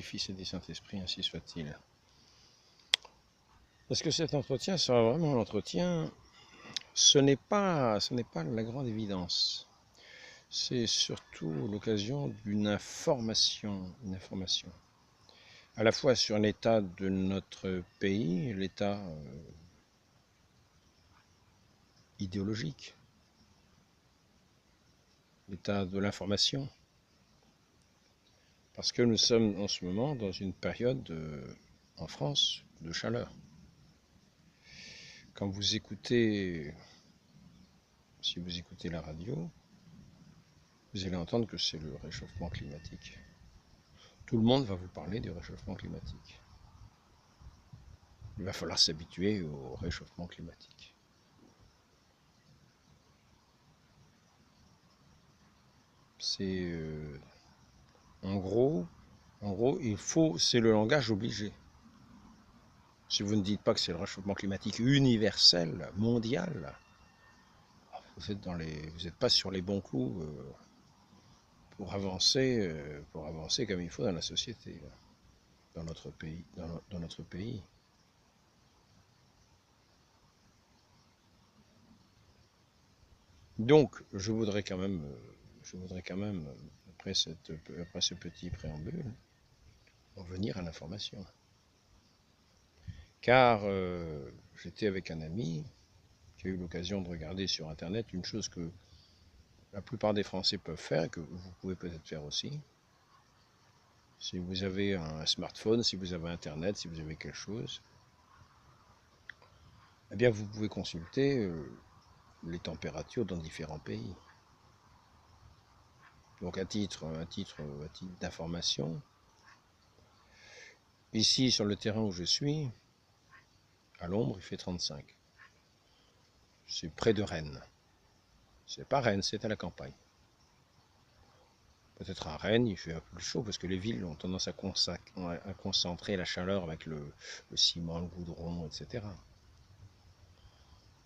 du Fils et du Saint-Esprit, ainsi soit-il. Parce que cet entretien sera vraiment l'entretien, ce n'est pas la grande évidence. C'est surtout l'occasion d'une information, à la fois sur l'état de notre pays, l'état idéologique, l'état de l'information, parce que nous sommes en ce moment dans une période, en France, de chaleur. Quand vous écoutez, si vous écoutez la radio, vous allez entendre que c'est le réchauffement climatique. Tout le monde va vous parler du réchauffement climatique. Il va falloir s'habituer au réchauffement climatique. C'est en gros, c'est le langage obligé. Si vous ne dites pas que c'est le réchauffement climatique universel, mondial, vous n'êtes pas sur les bons clous pour avancer comme il faut dans la société, dans notre pays, dans notre pays. Donc, je voudrais quand même, après ce petit préambule, en venir à l'information. Car j'étais avec un ami qui a eu l'occasion de regarder sur Internet une chose que la plupart des Français peuvent faire, que vous pouvez peut-être faire aussi. Si vous avez un smartphone, si vous avez Internet, si vous avez quelque chose, eh bien vous pouvez consulter les températures dans différents pays. Donc à titre d'information, ici sur le terrain où je suis, à l'ombre, il fait 35. C'est près de Rennes. C'est pas Rennes, c'est à la campagne. Peut-être à Rennes, il fait un peu plus chaud parce que les villes ont tendance à concentrer la chaleur avec le ciment, le goudron, etc.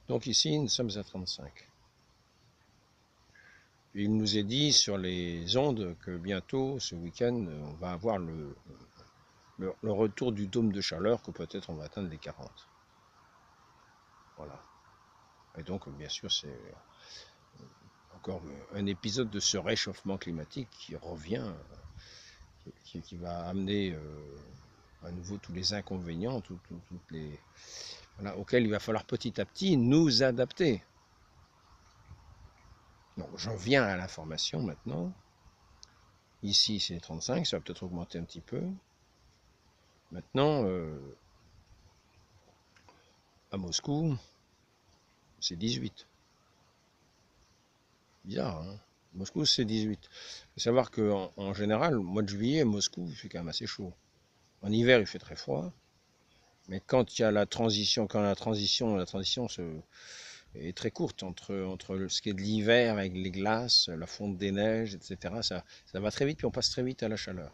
Donc ici, nous sommes à 35. Il nous est dit sur les ondes que bientôt, ce week-end, on va avoir le retour du dôme de chaleur, que peut-être on va atteindre les 40. Voilà. Et donc, bien sûr, c'est encore un épisode de ce réchauffement climatique qui revient, qui va amener à nouveau tous les inconvénients, auxquels il va falloir petit à petit nous adapter. Donc, j'en viens à l'information maintenant. Ici, c'est 35, ça va peut-être augmenter un petit peu. Maintenant, à Moscou, c'est 18. Bizarre, hein? Moscou, c'est 18. Il faut savoir qu'en général, au mois de juillet, Moscou, il fait quand même assez chaud. En hiver, il fait très froid. Mais quand il y a la transition, est très courte entre ce qui est de l'hiver avec les glaces, la fonte des neiges, etc. Ça va très vite, puis on passe très vite à la chaleur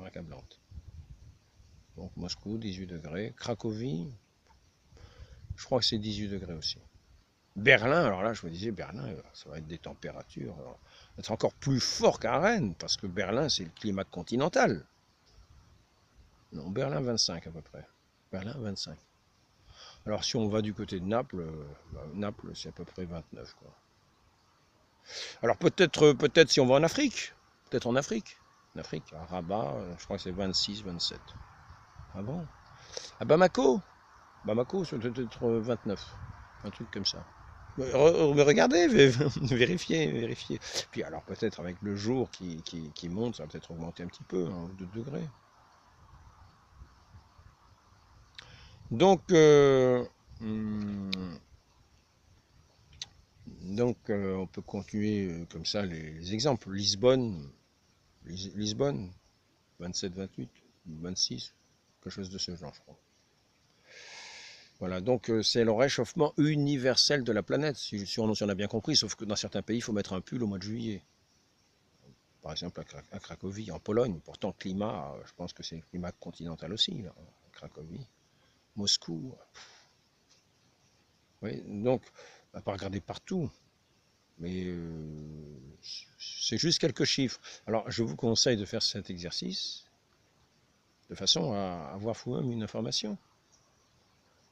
accablante. Donc Moscou, 18 degrés. Cracovie, je crois que c'est 18 degrés aussi. Berlin, alors là, je me disais, Berlin, ça va être des températures, ça va être encore plus fort qu'à Rennes, parce que Berlin, c'est le climat continental. Non, Berlin, 25 à peu près. Berlin, 25. Alors si on va du côté de Naples, Naples, c'est à peu près 29, quoi. Alors peut-être si on va en Afrique, peut-être en Afrique. En Afrique, à Rabat, je crois que c'est 26, 27. Ah bon? À Bamako? Bamako, c'est peut-être 29. Un truc comme ça. Mais regardez, vérifiez. Puis alors peut-être avec le jour qui monte, ça va peut-être augmenter un petit peu, 1 ou 2 degrés. Donc, on peut continuer comme ça les exemples. Lisbonne, 27, 28, 26, quelque chose de ce genre, je crois. Voilà, donc c'est le réchauffement universel de la planète, si on a bien compris, sauf que dans certains pays, il faut mettre un pull au mois de juillet. Par exemple à Cracovie, en Pologne. Pourtant, climat, je pense que c'est le climat continental aussi, là, à Cracovie. Moscou. Oui, donc, on ne va pas regarder partout, mais c'est juste quelques chiffres. Alors, je vous conseille de faire cet exercice. de façon à avoir vous-même une information.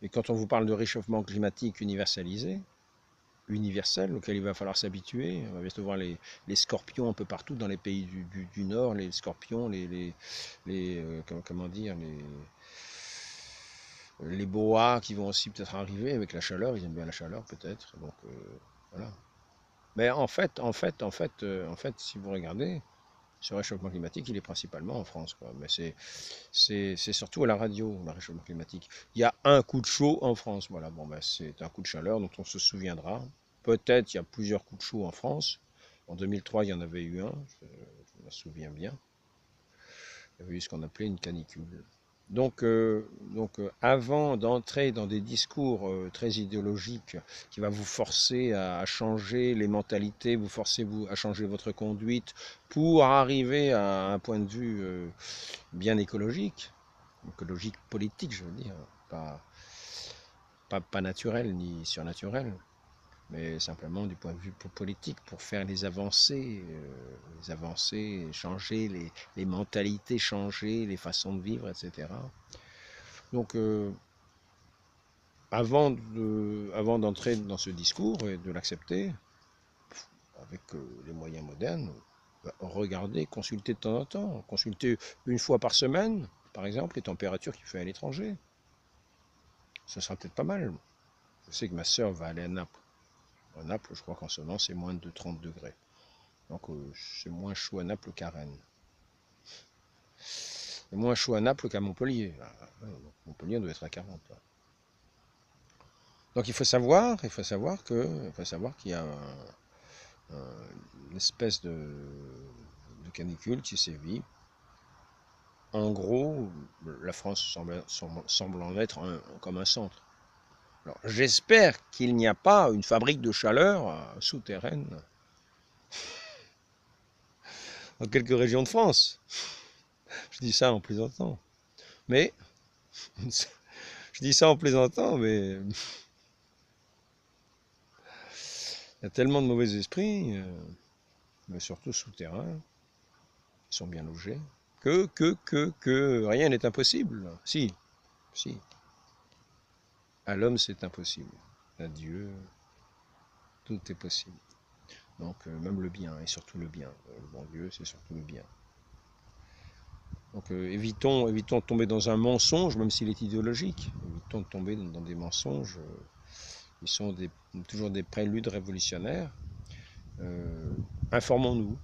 Et quand on vous parle de réchauffement climatique universalisé, universel, auquel il va falloir s'habituer, on va bientôt voir les scorpions un peu partout dans les pays du Nord, les scorpions, comment dire, les boas qui vont aussi peut-être arriver avec la chaleur, ils aiment bien la chaleur peut-être, donc voilà. Mais en fait, si vous regardez, ce réchauffement climatique, il est principalement en France, quoi. Mais c'est surtout à la radio, le réchauffement climatique. Il y a un coup de chaud en France, voilà. Bon, ben, c'est un coup de chaleur dont on se souviendra. Peut-être il y a plusieurs coups de chaud en France. En 2003, il y en avait eu un, je me souviens bien. Il y avait eu ce qu'on appelait une canicule. Donc, avant d'entrer dans des discours très idéologiques qui va vous forcer à changer les mentalités, vous forcer à changer votre conduite pour arriver à un point de vue bien écologique politique, je veux dire, pas naturel ni surnaturel, mais simplement du point de vue politique, pour faire les avancées, changer les mentalités, changer les façons de vivre, etc. Donc, avant d'entrer dans ce discours et de l'accepter, avec les moyens modernes, regardez, consultez de temps en temps, consultez une fois par semaine, par exemple, les températures qu'il fait à l'étranger. Ce sera peut-être pas mal. Je sais que ma soeur va aller à Naples. À Naples, je crois qu'en ce moment, c'est moins de 30 degrés. Donc, c'est moins chaud à Naples qu'à Rennes. C'est moins chaud à Naples qu'à Montpellier. Montpellier doit être à 40. Là. Donc, il faut savoir qu'il y a une espèce de canicule qui sévit. En gros, la France semble en être comme un centre. Alors, j'espère qu'il n'y a pas une fabrique de chaleur souterraine dans quelques régions de France. Je dis ça en plaisantant. Mais, je dis ça en plaisantant, mais il y a tellement de mauvais esprits, mais surtout souterrains, qui sont bien logés, que rien n'est impossible. Si, si. À l'homme, c'est impossible. À Dieu, tout est possible. Donc, même le bien, et surtout le bien. Le bon Dieu, c'est surtout le bien. Donc, évitons de tomber dans un mensonge, même s'il est idéologique. Évitons de tomber dans des mensonges qui sont toujours des préludes révolutionnaires. Euh, informons-nous.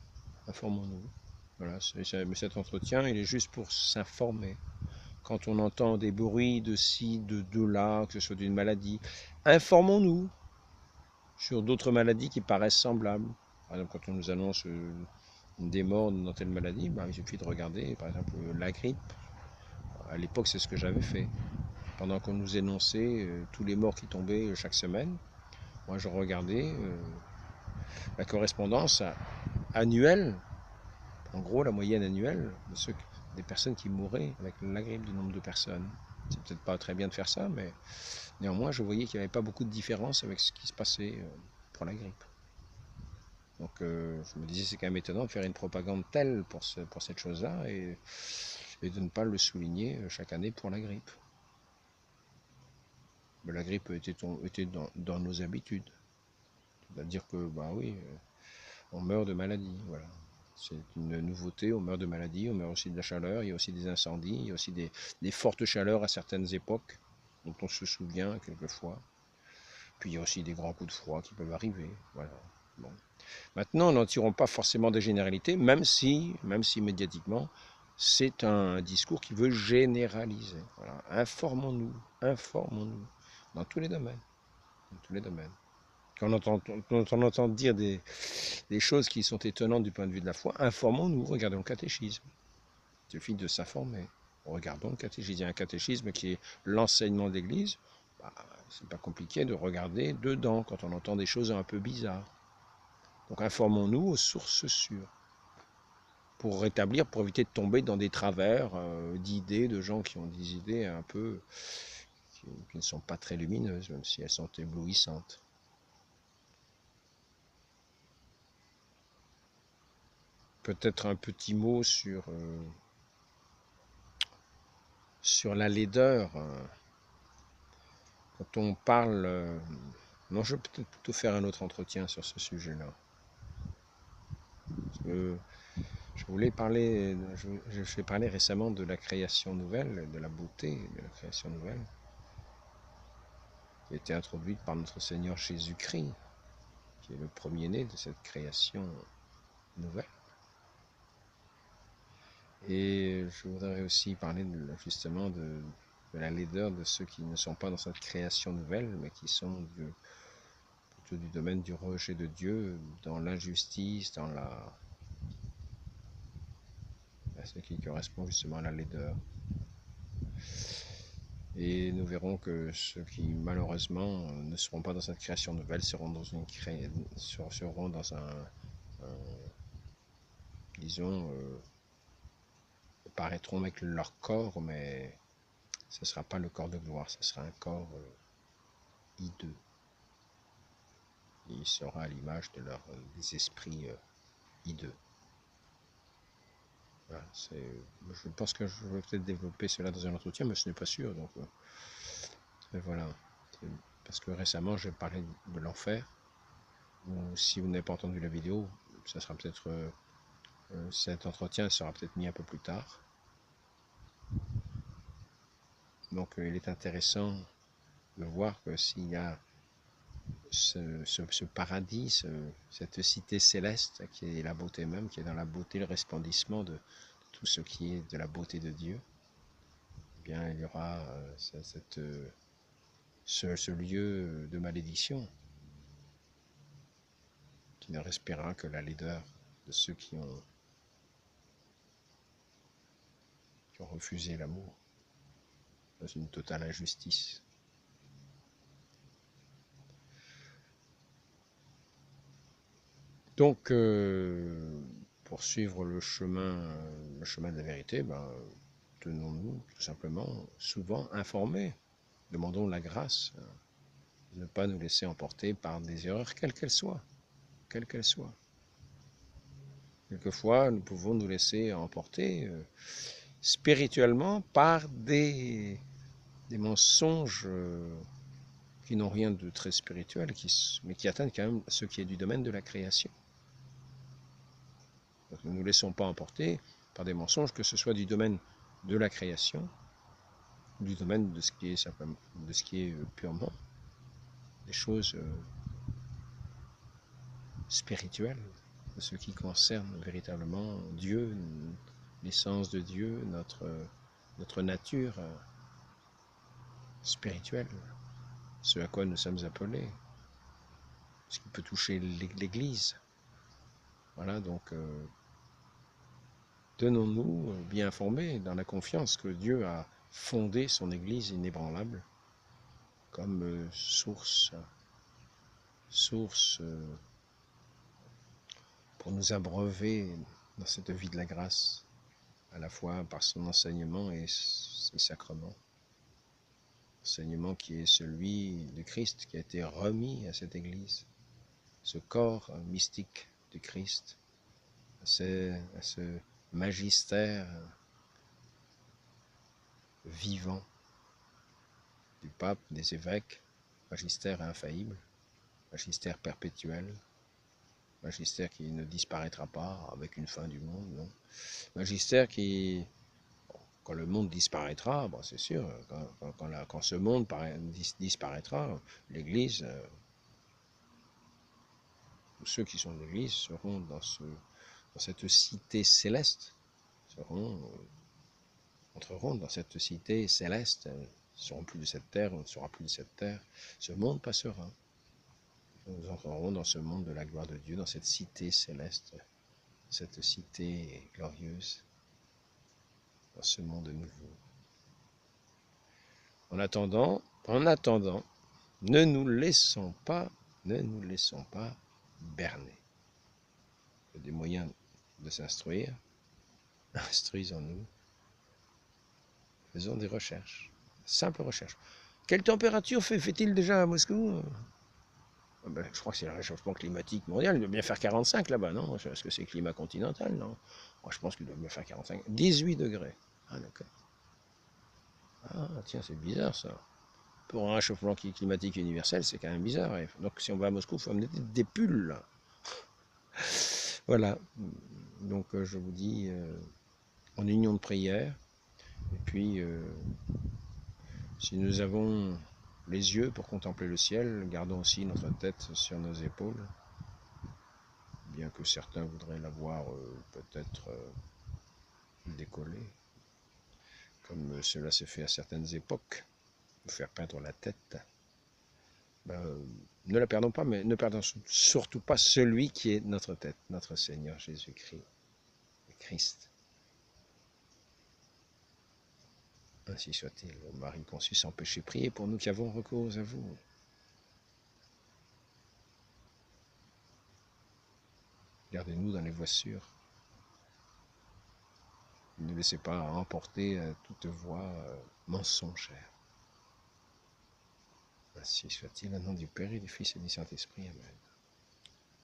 Informons-nous. Voilà, mais cet entretien, il est juste pour s'informer. Quand on entend des bruits de ci, de là, que ce soit d'une maladie, informons-nous sur d'autres maladies qui paraissent semblables. Par exemple, quand on nous annonce des morts dans telle maladie, il suffit de regarder, par exemple, la grippe. À l'époque, c'est ce que j'avais fait. Pendant qu'on nous énonçait tous les morts qui tombaient chaque semaine, moi je regardais la correspondance annuelle, en gros la moyenne annuelle des personnes qui mouraient avec la grippe, du nombre de personnes. C'est peut-être pas très bien de faire ça, mais néanmoins je voyais qu'il n'y avait pas beaucoup de différence avec ce qui se passait pour la grippe. Donc je me disais c'est quand même étonnant de faire une propagande telle pour cette chose-là et de ne pas le souligner chaque année pour la grippe. Mais la grippe était dans nos habitudes. C'est-à-dire que, bah oui, on meurt de maladie, voilà. C'est une nouveauté, on meurt de maladie, on meurt aussi de la chaleur, il y a aussi des incendies, il y a aussi des fortes chaleurs à certaines époques, dont on se souvient quelquefois. Puis il y a aussi des grands coups de froid qui peuvent arriver, voilà. Bon. Maintenant, n'en tirons pas forcément des généralités, même si médiatiquement, c'est un discours qui veut généraliser. Voilà. Informons-nous, dans tous les domaines, dans tous les domaines. Quand on entend dire des choses qui sont étonnantes du point de vue de la foi, informons-nous, regardons le catéchisme. Il suffit de s'informer. Regardons le catéchisme. Il y a un catéchisme qui est l'enseignement de l'Église. C'est pas compliqué de regarder dedans quand on entend des choses un peu bizarres. Donc informons-nous aux sources sûres pour rétablir, pour éviter de tomber dans des travers d'idées de gens qui ont des idées un peu qui ne sont pas très lumineuses, même si elles sont éblouissantes. Peut-être un petit mot sur sur la laideur, quand on parle... non, je vais peut-être plutôt faire un autre entretien sur ce sujet-là. Parce que je voulais parler, j'ai parlé récemment de la création nouvelle, de la beauté de la création nouvelle, qui a été introduite par notre Seigneur Jésus-Christ, qui est le premier-né de cette création nouvelle. Et je voudrais aussi parler justement de la laideur de ceux qui ne sont pas dans cette création nouvelle, mais qui sont plutôt du domaine du rejet de Dieu, dans l'injustice, dans ce qui correspond justement à la laideur. Et nous verrons que ceux qui malheureusement ne seront pas dans cette création nouvelle seront dans disons, paraîtront avec leur corps, mais ce ne sera pas le corps de gloire, ce sera un corps hideux. Et il sera à l'image des esprits hideux. Voilà, je pense que je vais peut-être développer cela dans un entretien, mais ce n'est pas sûr. Donc, voilà. Parce que récemment, j'ai parlé de l'enfer. Si vous n'avez pas entendu la vidéo, ça sera peut-être cet entretien sera peut-être mis un peu plus tard. Donc, il est intéressant de voir que s'il y a ce paradis, cette cité céleste qui est la beauté même, qui est dans la beauté, le resplendissement de tout ce qui est de la beauté de Dieu, eh bien il y aura ce lieu de malédiction qui ne respirera que la laideur de ceux qui ont refusé l'amour dans une totale injustice. Donc, pour suivre le chemin de la vérité, tenons-nous tout simplement souvent informés. Demandons la grâce de ne pas nous laisser emporter par des erreurs, quelles qu'elles soient. Quelles qu'elles soient. Quelquefois, nous pouvons nous laisser emporter spirituellement par des mensonges qui n'ont rien de très spirituel, mais qui atteignent quand même ce qui est du domaine de la création. Donc, ne nous laissons pas emporter par des mensonges, que ce soit du domaine de la création, du domaine de ce qui est simplement, de ce qui est purement des choses spirituelles, de ce qui concerne véritablement Dieu, l'essence de Dieu, notre nature spirituelle, ce à quoi nous sommes appelés, ce qui peut toucher l'Église. Voilà, donc tenons-nous bien informés dans la confiance que Dieu a fondé son Église inébranlable comme source pour nous abreuver dans cette vie de la grâce, à la fois par son enseignement et ses sacrements. Enseignement qui est celui de Christ, qui a été remis à cette Église, ce corps mystique de Christ, à ce magistère vivant du pape, des évêques, magistère infaillible, magistère perpétuel, magistère qui ne disparaîtra pas avec une fin du monde, non. Magistère qui, quand le monde disparaîtra, c'est sûr, quand ce monde disparaîtra, l'Église, tous ceux qui sont de l'Église seront dans cette cité céleste, entreront dans cette cité céleste, ne seront plus de cette terre, on ne sera plus de cette terre, ce monde passera. Nous entrerons dans ce monde de la gloire de Dieu, dans cette cité céleste, cette cité glorieuse, dans ce monde nouveau. En attendant, ne nous laissons pas berner. Il y a des moyens de s'instruire, instruisons-nous, faisons des recherches, simples recherches. Quelle température fait-il déjà à Moscou ? Je crois que c'est le réchauffement climatique mondial. Il doit bien faire 45 là-bas, non? Est-ce que c'est climat continental, non? Moi, je pense qu'il doit bien faire 45. 18 degrés. Ah, d'accord. Ah tiens, c'est bizarre ça. Pour un réchauffement climatique universel, c'est quand même bizarre. Donc si on va à Moscou, il faut amener des pulls. Voilà. Donc je vous dis en union de prière. Et puis si nous avons les yeux pour contempler le ciel, gardons aussi notre tête sur nos épaules. Bien que certains voudraient la voir peut-être décoller, comme cela s'est fait à certaines époques, nous faire peindre la tête. Ben, ne la perdons pas, mais ne perdons surtout pas celui qui est notre tête, notre Seigneur Jésus-Christ, Christ. Ainsi soit-il. Marie conçue sans péché, priez pour nous qui avons recours à vous. Gardez-nous dans les voies sûres. Ne laissez pas emporter toute voie mensongère. Ainsi soit-il, au nom du Père et du Fils et du Saint-Esprit. Amen.